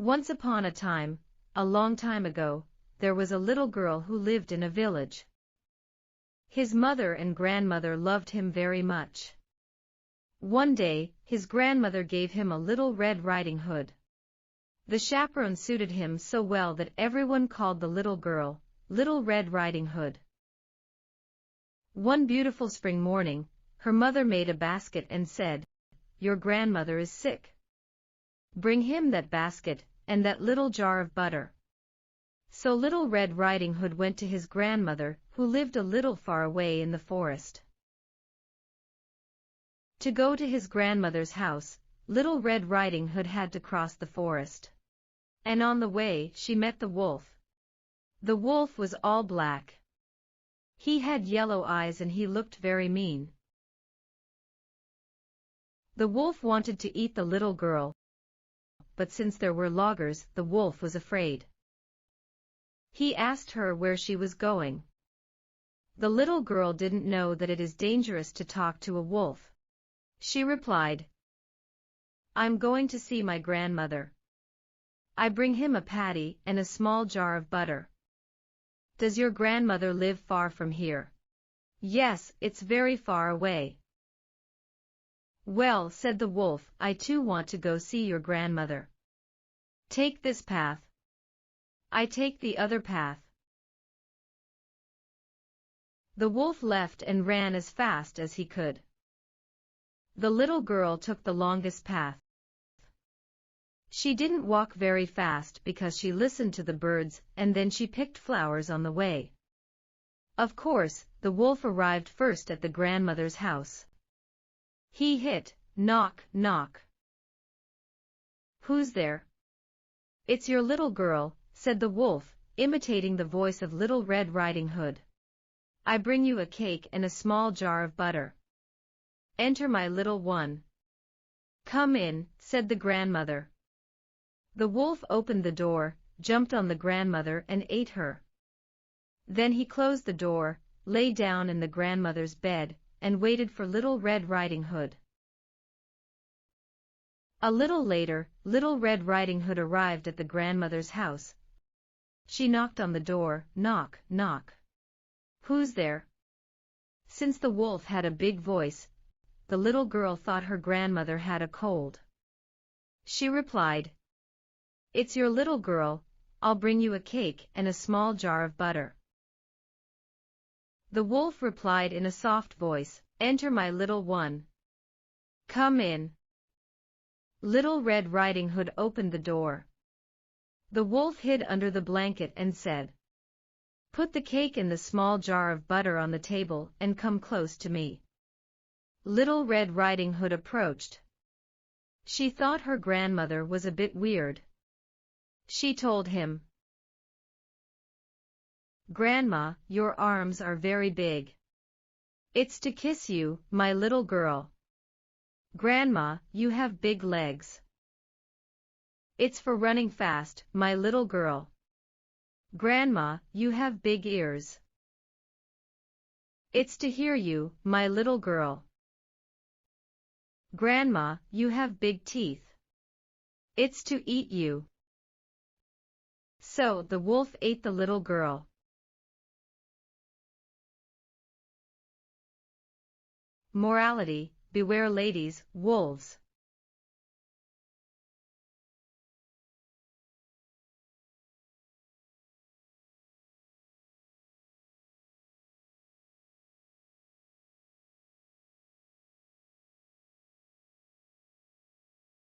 Once upon a time, a long time ago, there was a little girl who lived in a village. His mother and grandmother loved him very much. One day, his grandmother gave him a little Red Riding Hood. The chaperone suited him so well that everyone called the little girl, Little Red Riding Hood. One beautiful spring morning, her mother made a basket and said, "Your grandmother is sick. Bring him that basket, and that little jar of butter." So Little Red Riding Hood went to his grandmother, who lived a little far away in the forest. To go to his grandmother's house, Little Red Riding Hood had to cross the forest. And on the way she met the wolf. The wolf was all black. He had yellow eyes and he looked very mean. The wolf wanted to eat the little girl, but since there were loggers, the wolf was afraid. He asked her where she was going. The little girl didn't know that it is dangerous to talk to a wolf. She replied, "I'm going to see my grandmother. I bring him a patty and a small jar of butter." "Does your grandmother live far from here?" "Yes, it's very far away." "Well," said the wolf, "I too want to go see your grandmother. Take this path. I take the other path." The wolf left and ran as fast as he could. The little girl took the longest path. She didn't walk very fast because she listened to the birds and then she picked flowers on the way. Of course, the wolf arrived first at the grandmother's house. He hit, knock, knock. "Who's there?" "It's your little girl," said the wolf, imitating the voice of Little Red Riding Hood. "I bring you a cake and a small jar of butter. Enter, my little one." "Come in," said the grandmother. The wolf opened the door, jumped on the grandmother and ate her. Then he closed the door, lay down in the grandmother's bed, and waited for Little Red Riding Hood. A little later, Little Red Riding Hood arrived at the grandmother's house. She knocked on the door, knock, knock. "Who's there?" Since the wolf had a big voice, the little girl thought her grandmother had a cold. She replied, "It's your little girl, I'll bring you a cake and a small jar of butter." The wolf replied in a soft voice, "Enter, my little one. Come in." Little Red Riding Hood opened the door. The wolf hid under the blanket and said, "Put the cake and the small jar of butter on the table and come close to me." Little Red Riding Hood approached. She thought her grandmother was a bit weird. She told him, "Grandma, your arms are very big. It's to kiss you, my little girl." "Grandma, you have big legs. It's for running fast, my little girl." "Grandma, you have big ears. It's to hear you, my little girl." "Grandma, you have big teeth. It's to eat you." So the wolf ate the little girl. Morality: beware ladies, wolves.